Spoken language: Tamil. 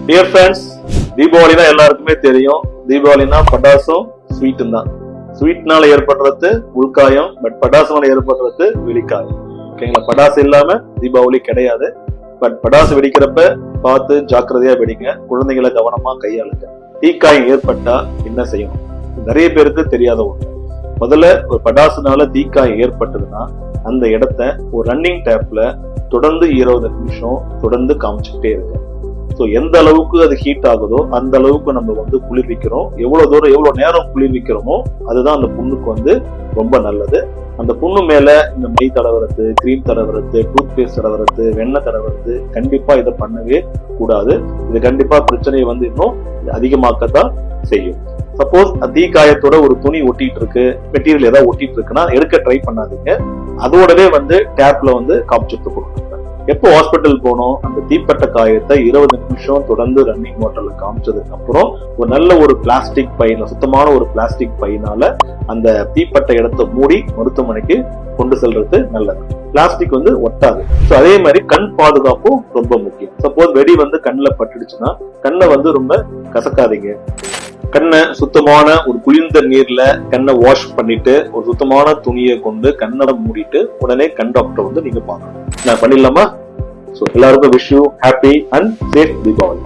டியர் ஃப்ரெண்ட்ஸ், தீபாவளினா எல்லாருக்குமே தெரியும். தீபாவளினா பட்டாசும் ஸ்வீட்டும் தான். ஸ்வீட்னால ஏற்படுறது உள்காயம், பட் பட்டாசுனால ஏற்படுறது வெளிக்காயம். ஓகேங்களா? பட்டாசு இல்லாம தீபாவளி கிடையாது. பட் பட்டாசு வெடிக்கிறப்ப பார்த்து ஜாக்கிரதையா வெடிங்க. குழந்தைகளை கவனமா கையாளுங்க. தீக்காயம் ஏற்பட்டா என்ன செய்யணும்? நிறைய பேருக்கு தெரியாத ஒண்ணு. முதல்ல ஒரு பட்டாசுனால தீக்காயம் ஏற்பட்டதுன்னா அந்த இடத்த ஒரு ரன்னிங் டேப்ல தொடர்ந்து 20 நிமிஷம் தொடர்ந்து காமிச்சுக்கிட்டே இருக்கு. ஸோ எந்த அளவுக்கு அது ஹீட் ஆகுதோ அந்த அளவுக்கு நம்ம குளிர்விக்கிறோம். எவ்வளவு தூரம் எவ்வளவு நேரம் குளிர்விக்கிறோமோ அதுதான் அந்த புண்ணுக்கு ரொம்ப நல்லது. அந்த புண்ணு மேல இந்த மை தடவுறது, கிரீம் தடவுறது, டூத் பேஸ்ட் தடவுறது, வெண்ணெய் தடவுறது கண்டிப்பா இதை பண்ணவே கூடாது. இது கண்டிப்பா பிரச்சனையை இன்னும் அதிகமாக்கத்தான் செய்யும். சப்போஸ் தீக்காயத்தோட ஒரு துணி ஒட்டிட்டு இருக்கு, மெட்டீரியல் ஏதாவது ஒட்டிட்டு இருக்குன்னா எடுக்க ட்ரை பண்ணாதீங்க. அதோடவே டேப்ல காமிச்சுட்டு கொடுங்க. எப்போ ஹாஸ்பிட்டல் போனோம், அந்த தீப்பட்ட காயத்தை 20 நிமிஷம் தொடர்ந்து ரன்னிங் வாட்டர்ல காமிச்சதுக்கு அப்புறம் ஒரு நல்ல ஒரு பிளாஸ்டிக் பையில, சுத்தமான ஒரு பிளாஸ்டிக் பையினால அந்த தீப்பட்ட இடத்தை மூடி மருத்துவமனைக்கு கொண்டு செல்றது நல்லது. பிளாஸ்டிக் ஒட்டாது. ஸோ அதே மாதிரி கண் பாதுகாப்பும் ரொம்ப முக்கியம். சப்போஸ் வெடி கண்ணில் பட்டுடுச்சுன்னா கண்ணை ரொம்ப கசக்காதீங்க. கண்ணை சுத்தமான ஒரு குளிர்ந்த நீர்ல கண்ணை வாஷ் பண்ணிட்டு ஒரு சுத்தமான துணியை கொண்டு கண்ணை மூடிட்டு உடனே கண் டாக்டர் நீங்க பார்க்கணும். நான் பண்ணிடலாமா? ஸோ எல்லாருக்கும் wish you happy and safe Deepavali.